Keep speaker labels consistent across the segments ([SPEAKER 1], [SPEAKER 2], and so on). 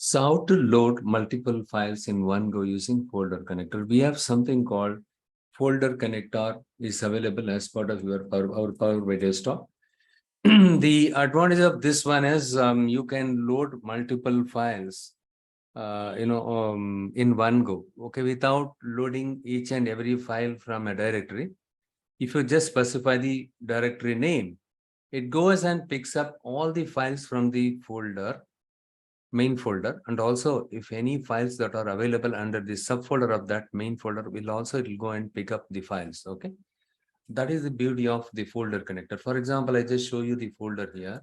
[SPEAKER 1] So how to load multiple files in one go using folder connector? We have something called folder connector is available as part of our Power BI desktop. The advantage of this one is you can load multiple files in one go, okay, without loading each and every file from a directory. If you just specify the directory name, it goes and picks up all the files from the main folder, and also if any files that are available under the subfolder of that main folder will also, it will go and pick up the files. Okay, that is the beauty of the folder connector. For example, I just show you the folder here.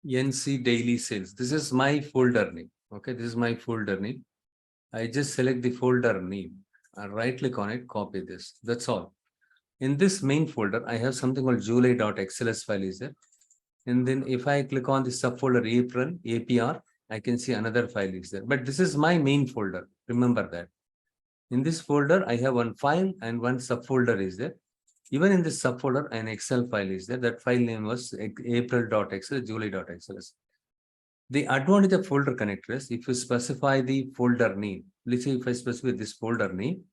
[SPEAKER 1] NC daily sales. This is my folder name. Okay, this is my folder name. I just select the folder name and right click on it, copy this. That's all. In this main folder, I have something called july.xls file is there. And then if I click on the subfolder April, APR, I can see another file is there. But this is my main folder. Remember that. In this folder, I have one file and one subfolder is there. Even in this subfolder, an Excel file is there. That file name was april.xls, july.xls. The advantage of folder connector is if you specify the folder name, let's say if I specify this folder name,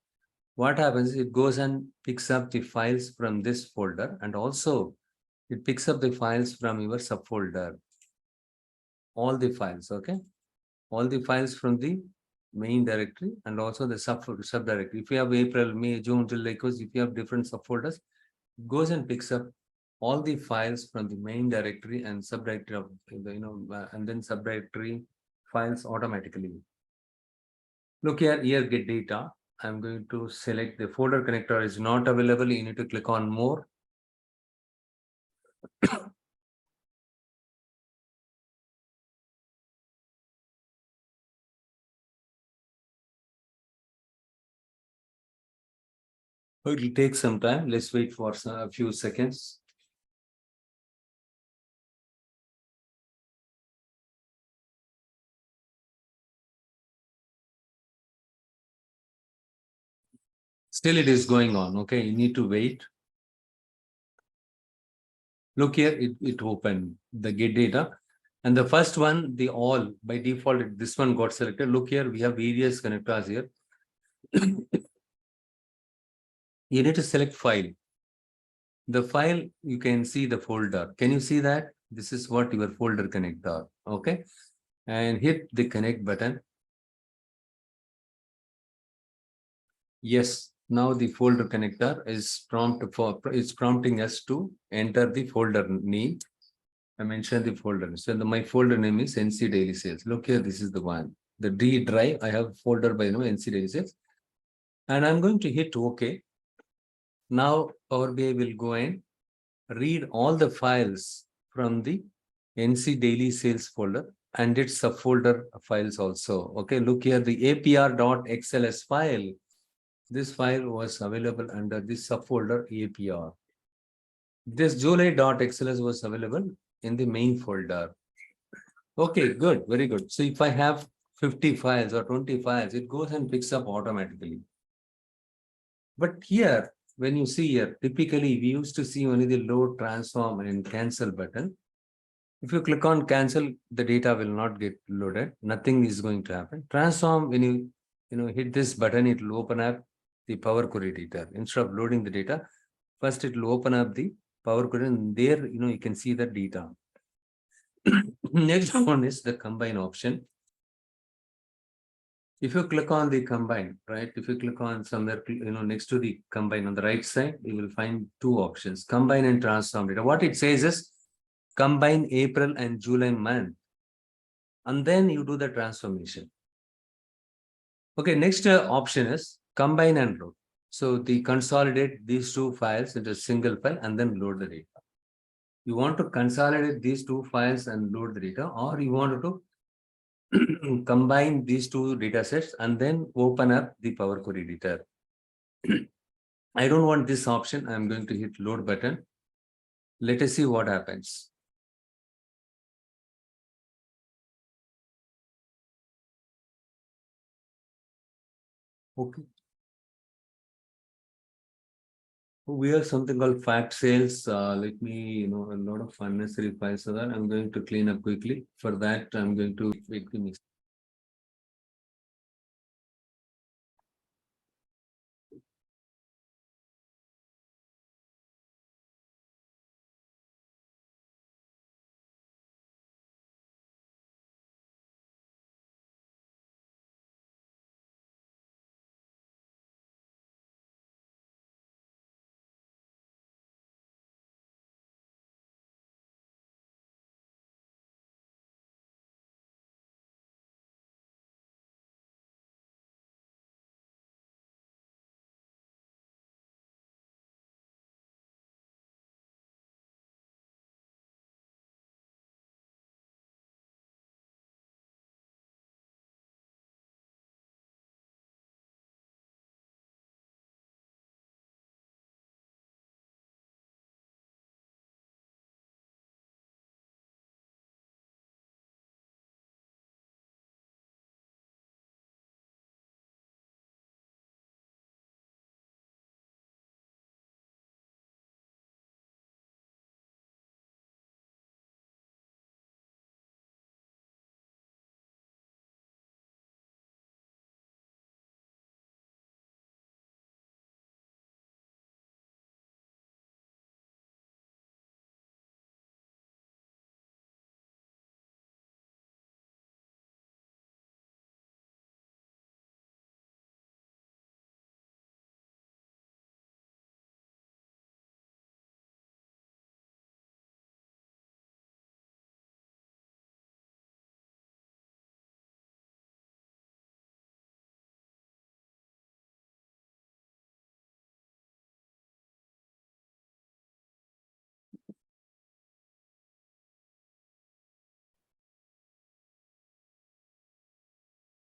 [SPEAKER 1] what happens is it goes and picks up the files from this folder, and also it picks up the files from your subfolder. All the files, okay? All the files from the main directory and also the subdirectory. If you have April, May, June, July, because if you have different subfolders, it goes and picks up all the files from the main directory and subdirectory of and then subdirectory files automatically. Look here, get data. I'm going to select the folder connector is not available. You need to click on more. It will take some time. Let's wait for a few seconds. Still, it is going on. Okay, you need to wait. Look here, it opened the get data. And the first one, the all by default, this one got selected. Look here, we have various connectors here. You need to select file. The file, you can see the folder. Can you see that? This is what your folder connector. Okay. And hit the connect button. Yes, now the folder connector is prompting us to enter the folder name. I mentioned the folder. So my folder name is NC Daily Sales. Look here, this is the one. The D drive, I have folder by NC Daily Sales. And I'm going to hit OK. Now Power BI will go and read all the files from the NC Daily Sales folder and its subfolder files also. Okay, look here, the apr.xls file. This file was available under this subfolder APR. This july.xls was available in the main folder. Okay, good, very good. So if I have 50 files or 20 files, it goes and picks up automatically. But here, when you see here, typically we used to see only the load, transform, and cancel button. If you click on cancel, the data will not get loaded. Nothing is going to happen. Transform, when you hit this button, it will open up the Power Query editor. Instead of loading the data, first it will open up the Power Query, and there you can see the data. Next one is the combine option. If you click on the combine, right? If you click on somewhere, next to the combine on the right side, you will find two options: combine and transform data. What it says is combine April and July month, and then you do the transformation. Okay, next option is combine and load. So the consolidate these two files into a single file and then load the data. You want to consolidate these two files and load the data, or you want to combine these two data sets and then open up the Power Query editor. I don't want this option. I'm going to hit load button. Let us see what happens. Okay. We have something called fact sales. Let me, a lot of unnecessary files are there. I'm going to clean up quickly. For that, I'm going to wait, give me.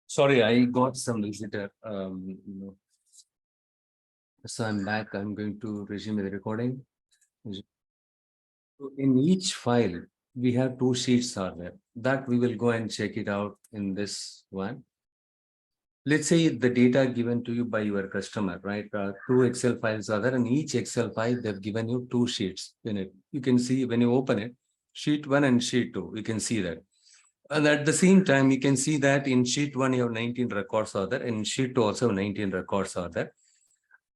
[SPEAKER 1] Sorry, I got some visitor. So I'm back. I'm going to resume the recording. In each file, we have two sheets are there. That we will go and check it out in this one. Let's say the data given to you by your customer, right? Two Excel files are there, and each Excel file they've given you two sheets in it. You can see when you open it, sheet one and sheet two. You can see that. And at the same time, you can see that in sheet one, you have 19 records are there, and in sheet two also 19 records are there.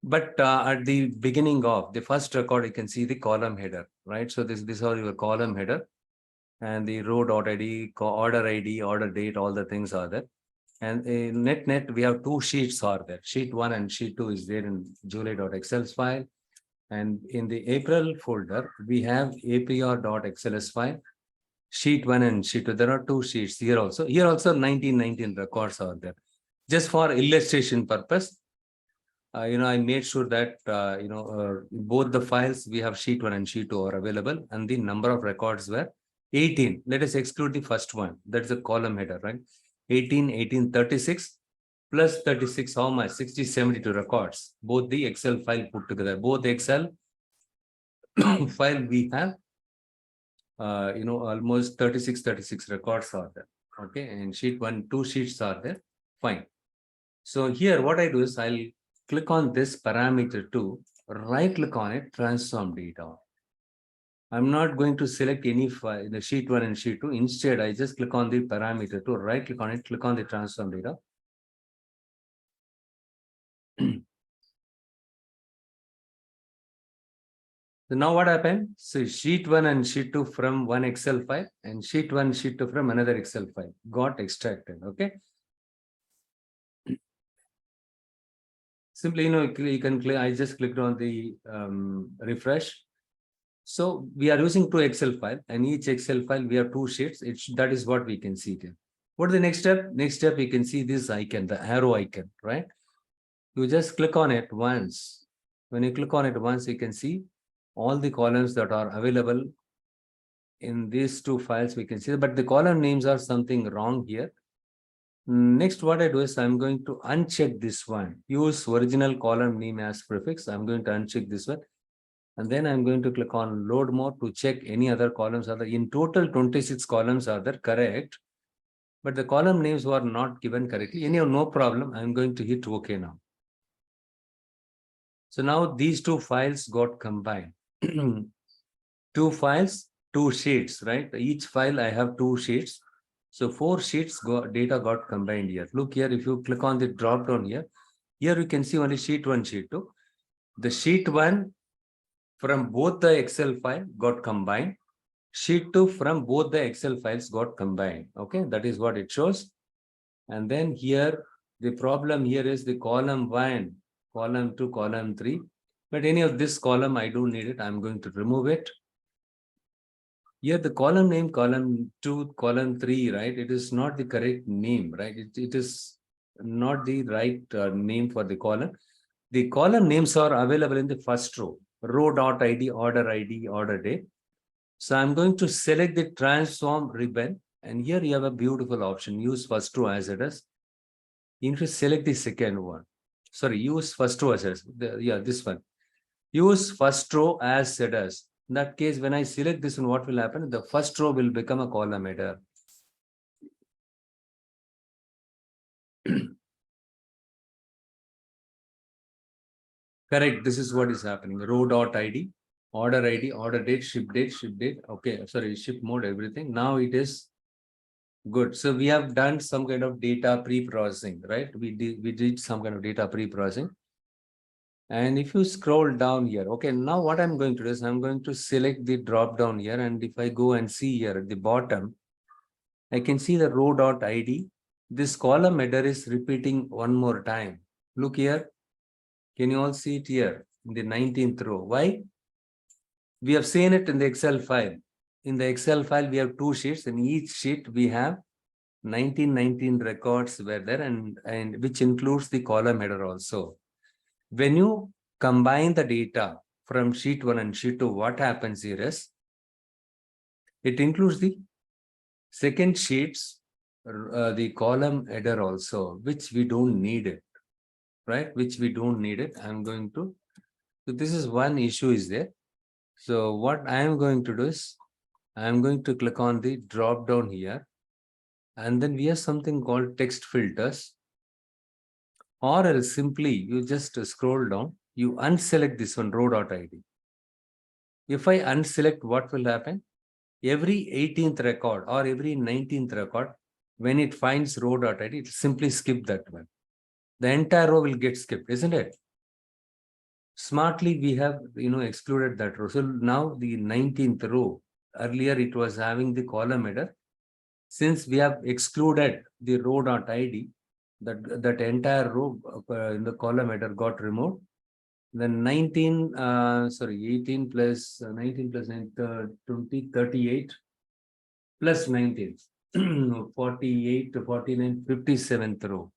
[SPEAKER 1] But at the beginning of the first record, you can see the column header, right? So this are your column header, and the row dot ID, order ID, order date, all the things are there. And in net, we have two sheets are there. Sheet one and sheet two is there in July.xls file. And in the April folder, we have APR.xls file. Sheet one and sheet two. There are two sheets here also. Here also 1919 records are there. Just for illustration purpose, I made sure that both the files we have sheet one and sheet two are available, and the number of records were 18. Let us exclude the first one. That's the column header, right? 18, 36 plus 36, how much? 60, 72 records. Both the Excel file put together. Both Excel file we have, almost 36 records are there. Okay, and sheet one, two sheets are there. Fine. So here, what I do is I'll click on this parameter to right click on it, transform data. I'm not going to select any file in the sheet one and sheet two. Instead, I just click on the parameter to right click on it, click on the transform data. So now what happened? So sheet one and sheet two from one Excel file, and sheet one, sheet two from another Excel file got extracted. Okay. Simply, you can click. I just clicked on the refresh. So we are using two Excel file, and each Excel file we have two sheets. That is what we can see here. What is the next step? Next step, you can see this icon, the arrow icon, right? You just click on it once. When you click on it once, you can see all the columns that are available in these two files. We can see, but the column names are something wrong here. Next, what I do is I'm going to uncheck this one. Use original column name as prefix. I'm going to uncheck this one. And then I'm going to click on load more to check any other columns are there. In total, 26 columns are there, correct. But the column names were not given correctly. Anyhow, no problem. I'm going to hit OK now. So now these two files got combined. Two files, two sheets, right? Each file I have two sheets. So 4 sheets data got combined here. Look here, if you click on the drop down here you can see only sheet 1, sheet 2. The sheet 1 from both the Excel file got combined. Sheet 2 from both the Excel files got combined. Okay, that is what it shows. And then here, the problem here is the column 1, column 2, column 3. But any of this column, I don't need it. I'm going to remove it. Here, the column name, column 2, column 3, right? It is not the correct name, right? It is not the right name for the column. The column names are available in the first row.id, order date. So I'm going to select the transform ribbon, and here you have a beautiful option, use first row as it is. You need to select the second one. Sorry, use first row as it is. This one. Use first row as it is. In that case, when I select this one, what will happen? The first row will become a column header. Correct. This is what is happening. Row.id, order ID, order date, ship date, ship date. Okay, sorry, ship mode, everything. Now it is good. So we have done some kind of data pre-processing, right? We did some kind of data pre-processing. And if you scroll down here, okay, now what I'm going to do is I'm going to select the drop down here. And if I go and see here at the bottom, I can see the row.id. This column header is repeating one more time. Look here. Can you all see it here in the 19th row? Why? We have seen it in the Excel file. In the Excel file, we have 2 sheets. In each sheet, we have 1919 records were there, and which includes the column header also. When you combine the data from sheet 1 and sheet 2, what happens here is it includes the second sheets, the column header also, which we don't need it, right? Which we don't need it. I'm going to, so this is one issue is there. So what I am going to do is I'm going to click on the drop down here, and then we have something called text filters, or else simply you just scroll down, you unselect this one row.id. If I unselect, what will happen? Every 18th record or every 19th record, when it finds row.id, it simply skip that one. The entire row will get skipped, isn't it? Smartly, we have excluded that row. So now the 19th row, earlier it was having the column header. Since we have excluded the row.id, that entire row in the column header got removed. Then 18 plus 19 plus 9, 20, 38 plus 19, 48 to 49, 57th row.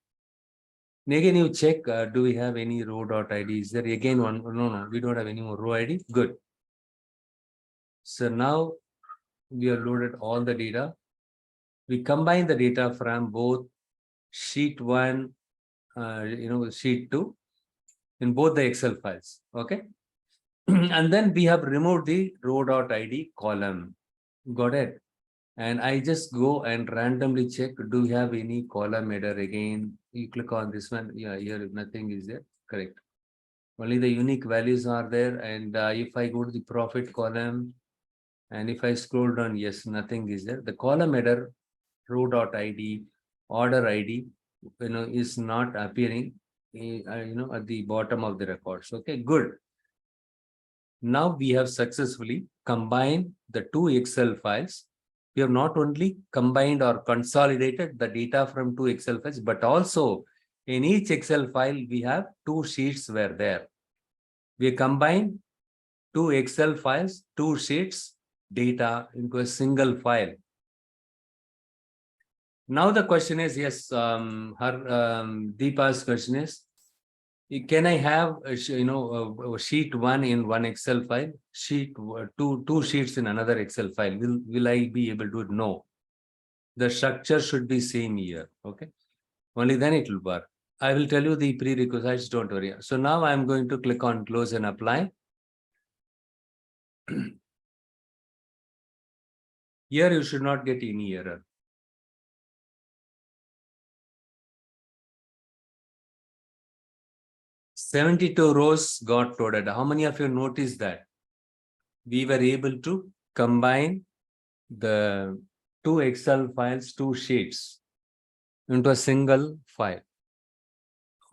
[SPEAKER 1] And again, you check, do we have any row.id? Is there again one? No, we don't have any more row ID. Good. So now we have loaded all the data. We combine the data from both sheet 1, sheet 2 in both the Excel files. Okay. And then we have removed the row.id column. Got it? And I just go and randomly check, do we have any column header again? You click on this one. Yeah, here nothing is there. Correct. Only the unique values are there. And if I go to the profit column, and if I scroll down, yes, nothing is there. The column header, row.id, order ID, is not appearing, at the bottom of the records. Okay, good. Now we have successfully combined the 2 Excel files. We have not only combined or consolidated the data from 2 Excel files, but also in each Excel file, we have 2 sheets were there. We combined 2 Excel files, 2 sheets, data into a single file. Now the question is, yes, Deepa's question is, can I have a sheet 1 in one Excel file, sheet 2 sheets in another Excel file? Will I be able to? No. The structure should be same here. Okay. Only then it will work. I will tell you the prerequisites, don't worry. So now I'm going to click on close and apply. Here you should not get any error. 72 rows got loaded. How many of you noticed that? We were able to combine the two Excel files, two sheets into a single file.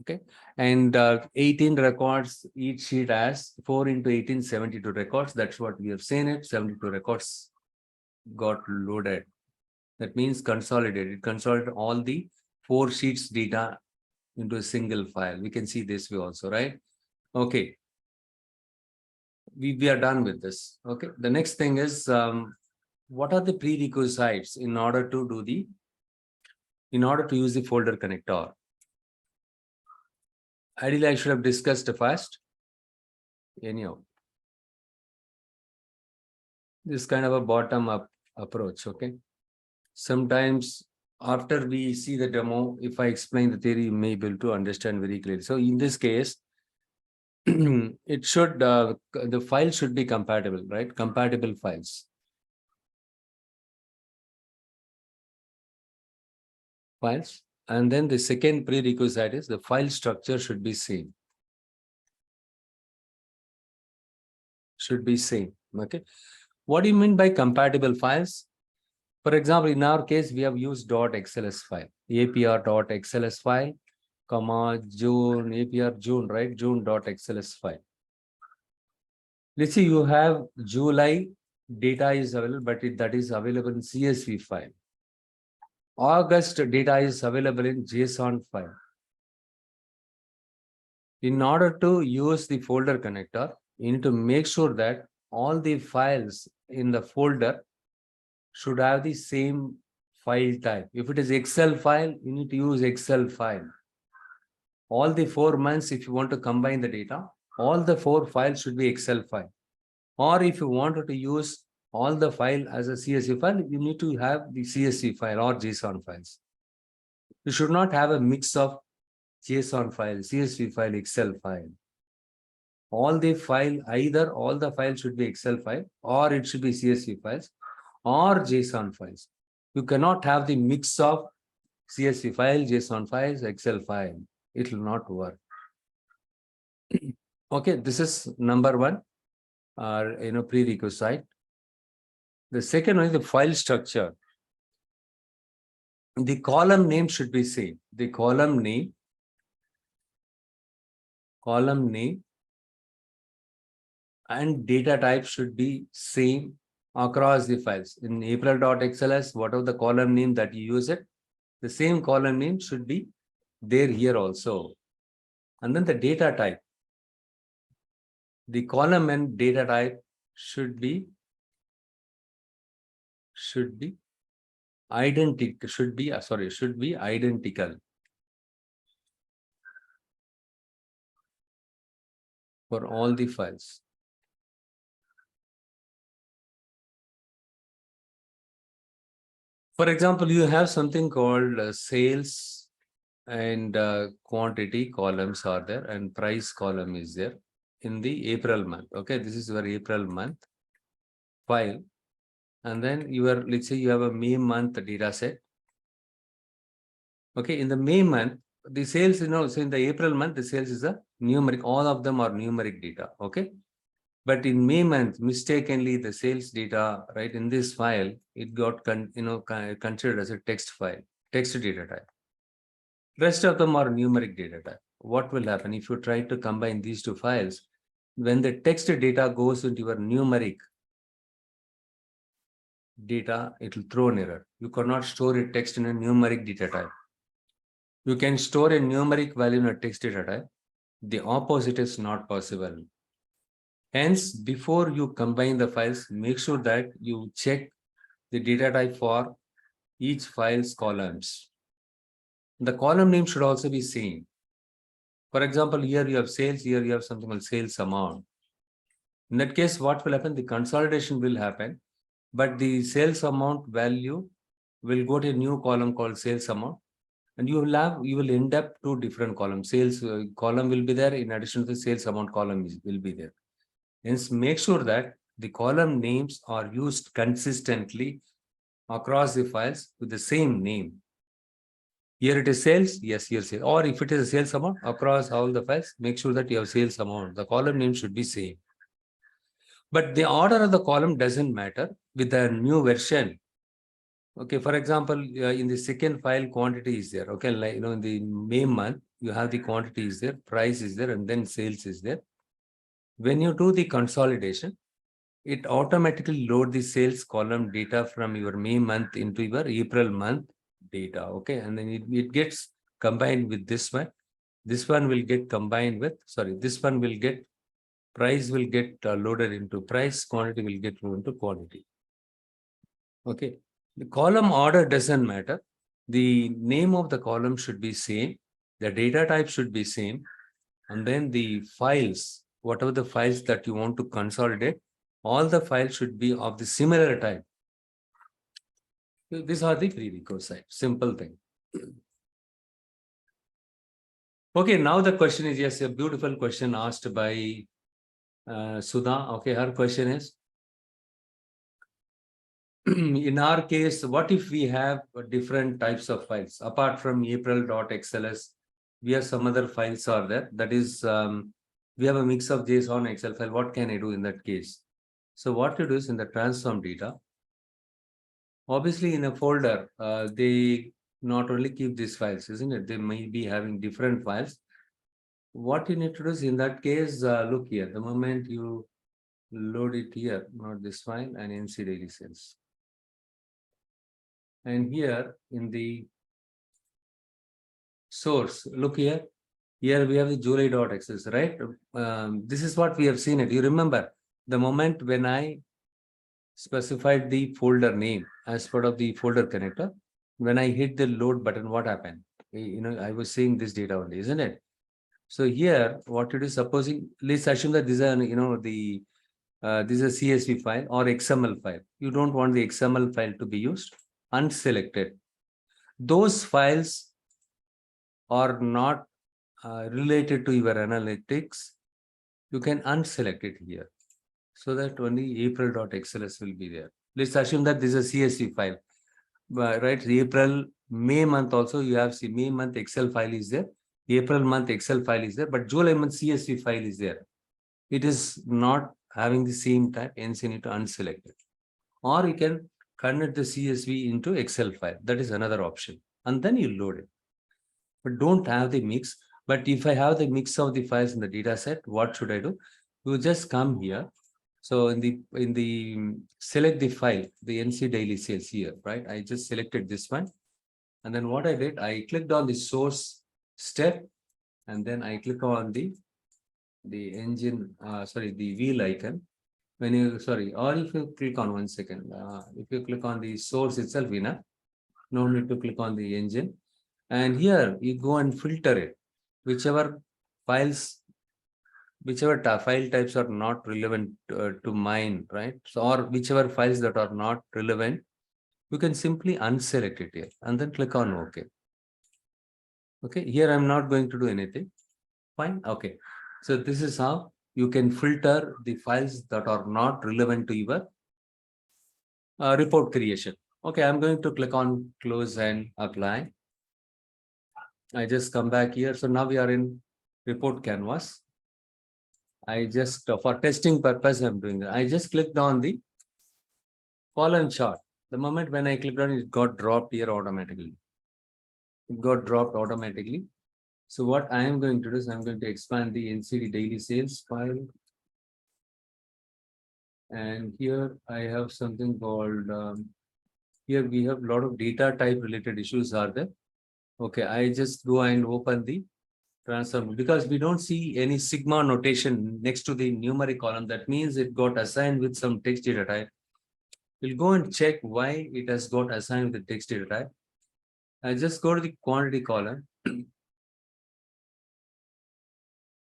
[SPEAKER 1] Okay, and 18 records, each sheet has 4 into 18, 72 records. That's what we have seen it. 72 records got loaded. That means consolidated. Consolidate all the 4 sheets data into a single file. We can see this way also, right? Okay. We are done with this. Okay. The next thing is what are the prerequisites in order to use the folder connector? Ideally, I should have discussed first. Anyhow, this kind of a bottom-up approach. Okay. Sometimes after we see the demo, if I explain the theory, you may be able to understand very clearly. So in this case, it should the file should be compatible, right? Compatible files. And then the second prerequisite is the file structure should be same. Should be same. Okay. What do you mean by compatible files? For example, in our case, we have used .xls file, apr.xls file, comma June, apr June, right? June.xls file. Let's say you have July data is available, but that is available in CSV file. August data is available in JSON file. In order to use the folder connector, you need to make sure that all the files in the folder should have the same file type. If it is Excel file, you need to use Excel file. All the 4 months, if you want to combine the data, all the 4 files should be Excel file. Or if you wanted to use all the file as a CSV file, you need to have the CSV file or JSON files. You should not have a mix of JSON file, CSV file, Excel file. All the file, either all the files should be Excel file, or it should be CSV files, or JSON files. You cannot have the mix of CSV file, JSON files, Excel file. It will not work. Okay, this is number one, prerequisite. The second one is the file structure. The column name should be same. The column name and data type should be same across the files. In April.xls, whatever the column name that you use it, the same column name should be there here also. And then the data type. The column and data type should be identical. Should be identical for all the files. For example, you have something called sales and quantity columns are there, and price column is there in the April month. Okay, this is your April month file. And then let's say you have a May month data set. Okay, in the May month, the sales, so in the April month, the sales is a numeric, all of them are numeric data. Okay. But in May month, mistakenly, the sales data, right, in this file, it got considered as a text file, text data type. Rest of them are numeric data type. What will happen if you try to combine these two files? When the text data goes into your numeric data, it will throw an error. You cannot store a text in a numeric data type. You can store a numeric value in a text data type. The opposite is not possible. Hence, before you combine the files, make sure that you check the data type for each file's columns. The column name should also be same. For example, here you have sales, here you have something called sales amount. In that case, what will happen? The consolidation will happen, but the sales amount value will go to a new column called sales amount, and you will end up two different columns. Sales column will be there, in addition to the sales amount column will be there. Hence, make sure that the column names are used consistently across the files with the same name. Here it is sales, yes, here sales. Or if it is a sales amount across all the files, make sure that you have sales amount. The column name should be same. But the order of the column doesn't matter with the new version. Okay, for example, in the second file, quantity is there. Okay, like in the May month, you have the quantity is there, price is there, and then sales is there. When you do the consolidation, it automatically load the sales column data from your May month into your April month data. Okay, and then it gets combined with this one. This one will get combined with, sorry, this one will get, price will get loaded into price, quantity will get loaded into quantity. Okay, the column order doesn't matter. The name of the column should be same. The data type should be same. And then the files, whatever the files that you want to consolidate, all the files should be of the similar type. These are the prerequisites, simple thing. Okay, now the question is, yes, a beautiful question asked by Sudha. Okay, her question is, in our case, what if we have different types of files apart from April.xls? We have some other files are there. That is, we have a mix of JSON Excel file. What can I do in that case? So what you do is in the transform data, obviously in a folder, they not only keep these files, isn't it? They may be having different files. What you need to do is in that case, look here, the moment you load it here, not this file, and NC daily sales. And here in the source, look here, here we have the July.xls, right? This is what we have seen it. You remember the moment when I specified the folder name as part of the folder connector, when I hit the load button, what happened? I was seeing this data only, isn't it? So here, what it is supposing, let's assume that this is this is a CSV file or XML file. You don't want the XML file to be used. Unselected. Those files are not related to your analytics. You can unselect it here, so that only April.xls will be there. Let's assume that this is a CSV file, right? April, May month also you have May month Excel file is there. April month Excel file is there, but July month CSV file is there. It is not having the same type, hence you need to unselect it. Or you can convert the CSV into Excel file. That is another option. And then you load it. But don't have the mix. But if I have the mix of the files in the data set, what should I do? You just come here. So in the select the file, the NC daily sales here, right? I just selected this one. And then what I did, I clicked on the source step, and then I click on the engine, the wheel icon. When you, or if you click on 1 second, if you click on the source itself, no need to click on the engine. And here you go and filter it, whichever files, whichever file types are not relevant to mine, right? So, or whichever files that are not relevant, you can simply unselect it here and then click on OK. Okay, here I'm not going to do anything. Fine. Okay. So this is how you can filter the files that are not relevant to your report creation. Okay, I'm going to click on close and apply. I just come back here. So now we are in report canvas. I just, for testing purpose, I'm doing that. I just clicked on the column chart. The moment when I clicked on it, it got dropped here automatically. It got dropped automatically. So what I am going to do is I'm going to expand the NCD daily sales file. And here I have something called, here we have a lot of data type related issues are there. Okay, I just go and open the transform because we don't see any sigma notation next to the numeric column. That means it got assigned with some text data type. We'll go and check why it has got assigned with the text data type. I just go to the quantity column.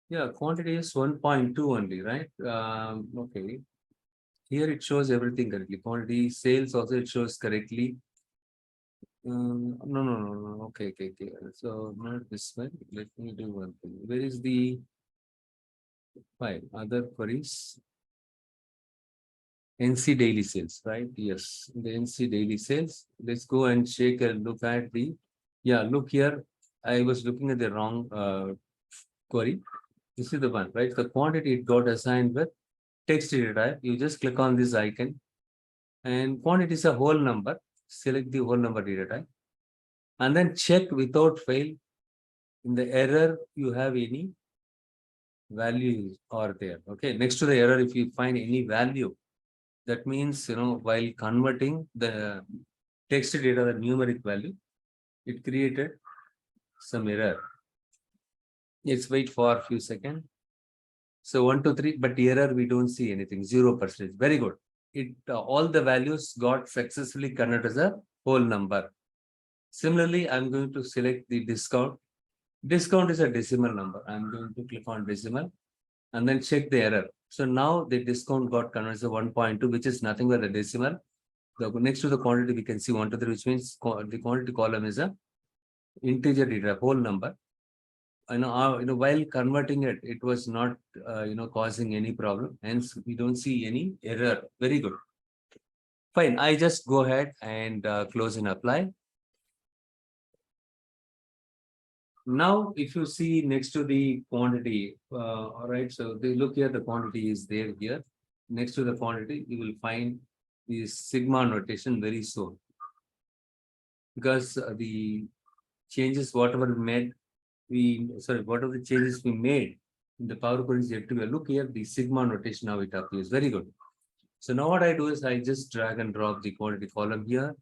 [SPEAKER 1] Yeah, quantity is 1.2 only, right? Okay. Here it shows everything correctly. Quantity, sales also it shows correctly. No. Okay. So not this one. Let me do one thing. Where is the file? Other queries. NC daily sales, right? Yes, the NC daily sales. Let's go and take a look at the Yeah, look here. I was looking at the wrong query. This is the one, right? The quantity it got assigned with text data type. You just click on this icon and quantity is a whole number. Select the whole number data type and then check without fail in the error you have any values are there. Okay, next to the error, if you find any value, that means, while converting the text data, the numeric value, it created some error. Let's wait for a few seconds. So 1, 2, 3, but error we don't see anything, 0%. Very good. It all the values got successfully converted as a whole number. Similarly, I'm going to select the discount. Discount is a decimal number. I'm going to click on decimal and then check the error. So now the discount got converted to 1.2, which is nothing but a decimal. The next to the quantity, we can see 1 to 3, which means the quantity column is a integer data, whole number. While converting it, it was not, causing any problem. Hence, we don't see any error. Very good. Fine. I just go ahead and close and apply. Now, if you see next to the quantity, all right, so they look here, the quantity is there here. Next to the quantity, you will find the sigma notation very soon. Because the changes, whatever whatever the changes we made in the Power Query is yet to be. Look here, the sigma notation, now it appears. Very good. So now what I do is I just drag and drop the quantity column here.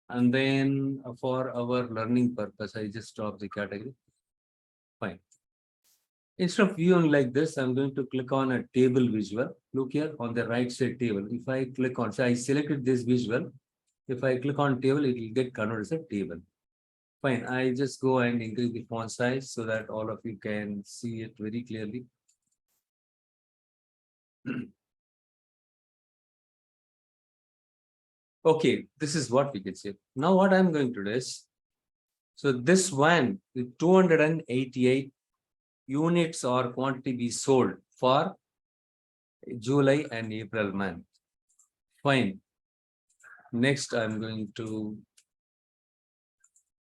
[SPEAKER 1] And then for our learning purpose, I just drop the category. Fine. Instead of viewing like this, I'm going to click on a table visual. Look here on the right side table. If I click on, so I selected this visual. If I click on table, it will get converted as a table. Fine. I just go and increase the font size so that all of you can see it very clearly. Okay, this is what we can see. Now what I'm going to do is, so this one, the 288 units or quantity we sold for July and April month. Fine. Next, I'm going to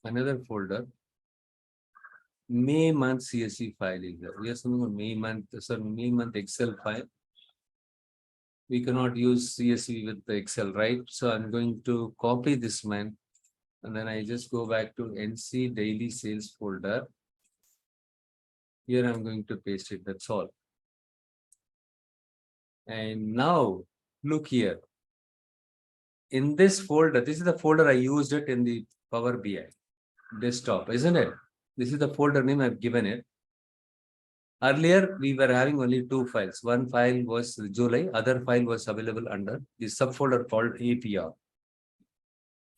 [SPEAKER 1] another folder. May month CSV file is there. We have something on May month Excel file. We cannot use CSV with the Excel, right? So I'm going to copy this man and then I just go back to NC daily sales folder. Here I'm going to paste it, that's all. And now look here. In this folder, this is the folder I used it in the Power BI desktop, isn't it? This is the folder name I've given it. Earlier, we were having only two files. One file was July, other file was available under the subfolder called APR.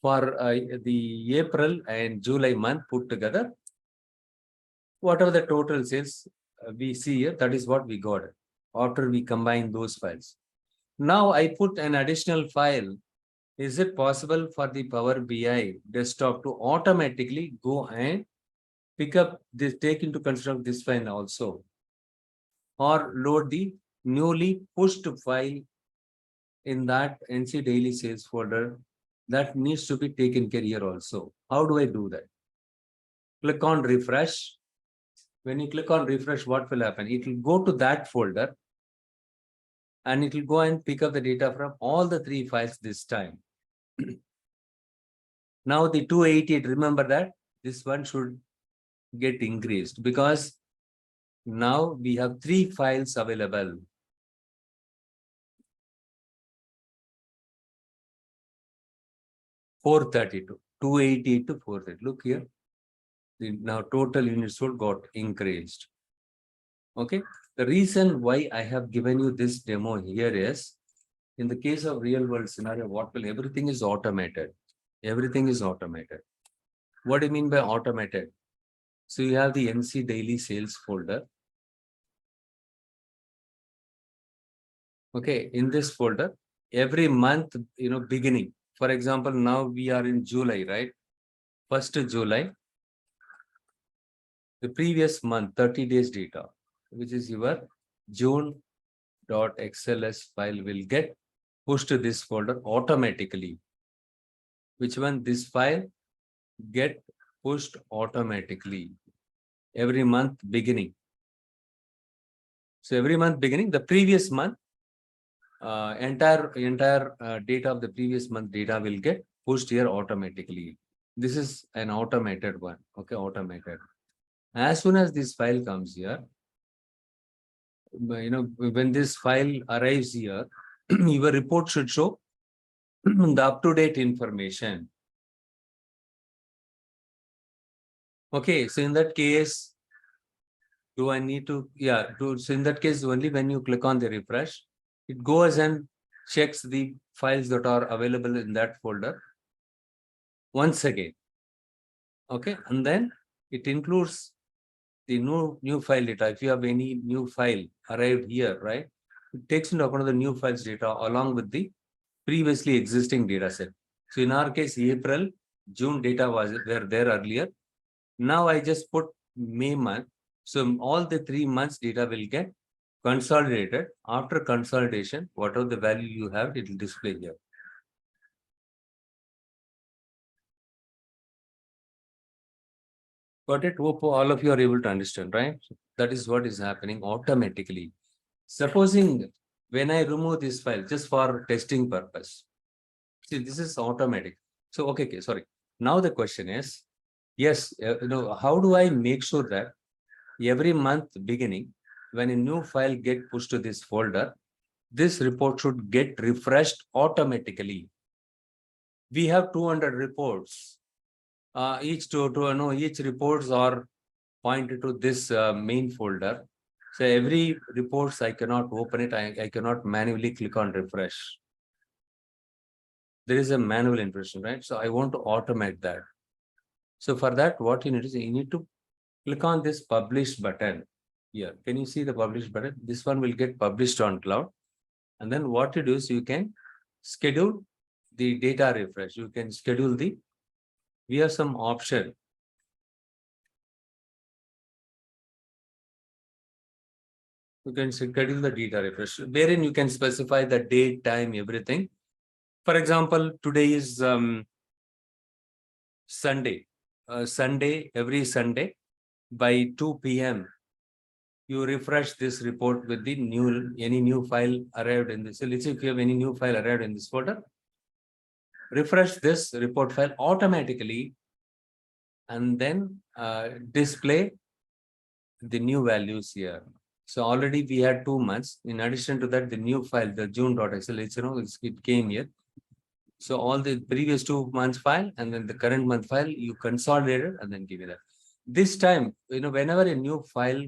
[SPEAKER 1] For the April and July month put together, whatever the total sales we see here, that is what we got after we combine those files. Now I put an additional file. Is it possible for the Power BI desktop to automatically go and pick up this, take into consideration this file also, or load the newly pushed file in that NC daily sales folder that needs to be taken care here also? How do I do that? Click on refresh. When you click on refresh, what will happen? It will go to that folder and it will go and pick up the data from all the three files this time. Now the 288, remember that this one should get increased because now we have three files available. $432, 288 to 430. Look here. Now total units sold got increased. Okay. The reason why I have given you this demo here is, in the case of real world scenario, everything is automated. Everything is automated. What do you mean by automated? So you have the NC daily sales folder. Okay, in this folder, every month, beginning. For example, now we are in July, right? 1st July. The previous month, 30 days data, which is your June.xls file will get pushed to this folder automatically. Which one? This file get pushed automatically every month beginning. So every month beginning, the previous month, entire data of the previous month data will get pushed here automatically. This is an automated one. Okay, automated. As soon as this file comes here, when this file arrives here, your report should show the up-to-date information. Okay, so in that case, do I need to, so in that case, only when you click on the refresh, it goes and checks the files that are available in that folder once again. Okay, and then it includes the new file data. If you have any new file arrived here, right, it takes into account the new files data along with the previously existing data set. So in our case, April, June data were there earlier. Now I just put May month. So all the 3 months data will get consolidated. After consolidation, whatever the value you have, it will display here. Got it? Hope all of you are able to understand, right? That is what is happening automatically. Supposing when I remove this file just for testing purpose, see, this is automatic. So, okay, sorry. Now the question is, yes, how do I make sure that every month beginning, when a new file get pushed to this folder, this report should get refreshed automatically. We have 200 reports. Each reports are pointed to this main folder. So every reports I cannot open it. I cannot manually click on refresh. There is a manual intervention, right? So I want to automate that. So for that, what you need is you need to click on this publish button here. Can you see the publish button? This one will get published on cloud. And then what you do is you can schedule the data refresh. You can schedule we have some option. You can schedule the data refresh, wherein you can specify the date, time, everything. For example, today is Sunday. Every Sunday by 2 p.m. you refresh this report with the any new file arrived in this. So let's say if you have any new file arrived in this folder, refresh this report file automatically and then display the new values here. So already we had 2 months. In addition to that, the new file, the June.xl, it came here. So all the previous 2 months file and then the current month file, you consolidate it and then give it that. This time, whenever a new file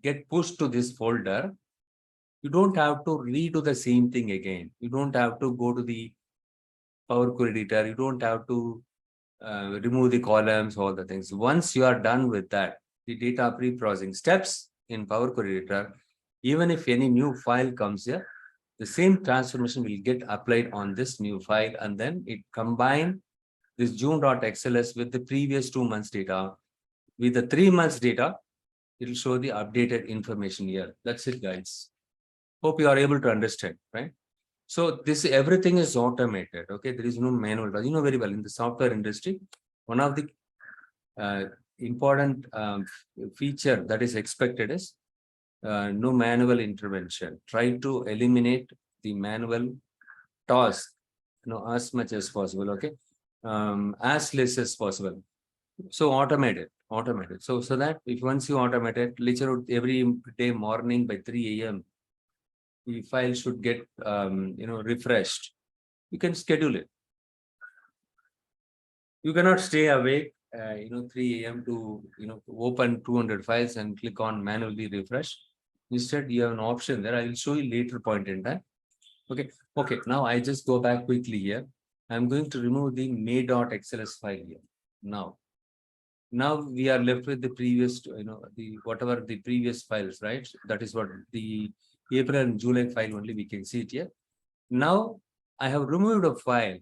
[SPEAKER 1] get pushed to this folder, you don't have to redo the same thing again. You don't have to go to the Power Query editor. You don't have to remove the columns, all the things. Once you are done with that, the data pre-processing steps in Power Query editor, even if any new file comes here, the same transformation will get applied on this new file, and then it combine this June.xls with the previous 2 months data. With the 3 months data, it will show the updated information here. That's it, guys. Hope you are able to understand, right? So this everything is automated. Okay, there is no manual. Very well in the software industry, one of the important feature that is expected is no manual intervention. Try to eliminate the manual task, as much as possible. Okay, as less as possible. So automated. So that if once you automate it, literally every day morning by 3 a.m. the file should get refreshed. You can schedule it. You cannot stay awake 3 a.m. to open 200 files and click on manually refresh. Instead, you have an option there. I will show you later point in time. Okay. Now I just go back quickly here. I'm going to remove the may.xls file here. Now we are left with the previous, whatever the previous files, right? That is what the April and July file only we can see it here. Now I have removed a file.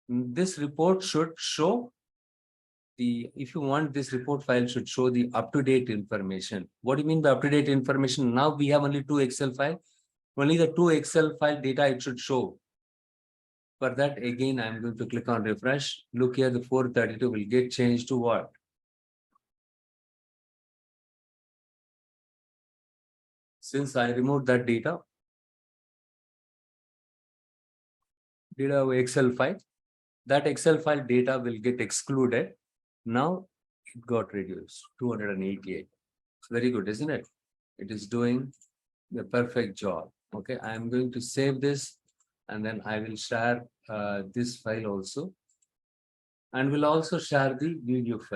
[SPEAKER 1] This report should show if you want, this report file should show the up-to-date information. What do you mean by up-to-date information? Now we have only 2 Excel files. Only the 2 Excel file data it should show. For that, again, I'm going to click on refresh. Look here, the 432 will get changed to what? Since I removed that data Excel file, that Excel file data will get excluded. Now it got reduced 288. It's very good, isn't it? It is doing the perfect job. Okay, I am going to save this and then I will share this file also. And we'll also share the video file.